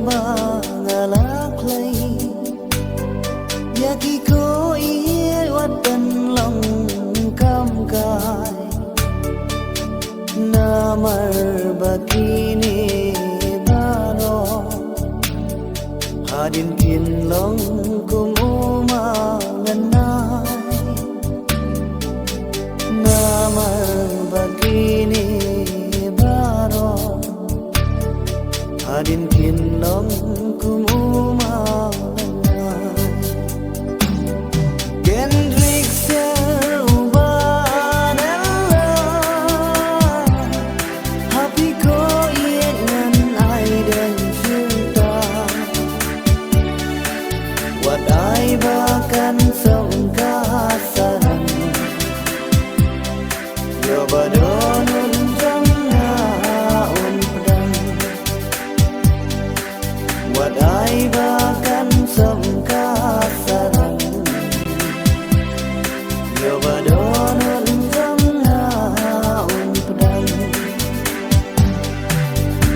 ba ngalak lay yaki ko iye watan long kam kai namar bakini baro hadin kin long kumuma nganai namar bakini baro hadin kin long kumuma nganai Kendrick Selvanella happy ko iye ngan ai dan cinta wat ai bahkan sengkasan yo badonun jangna un pedang wat ai bahkan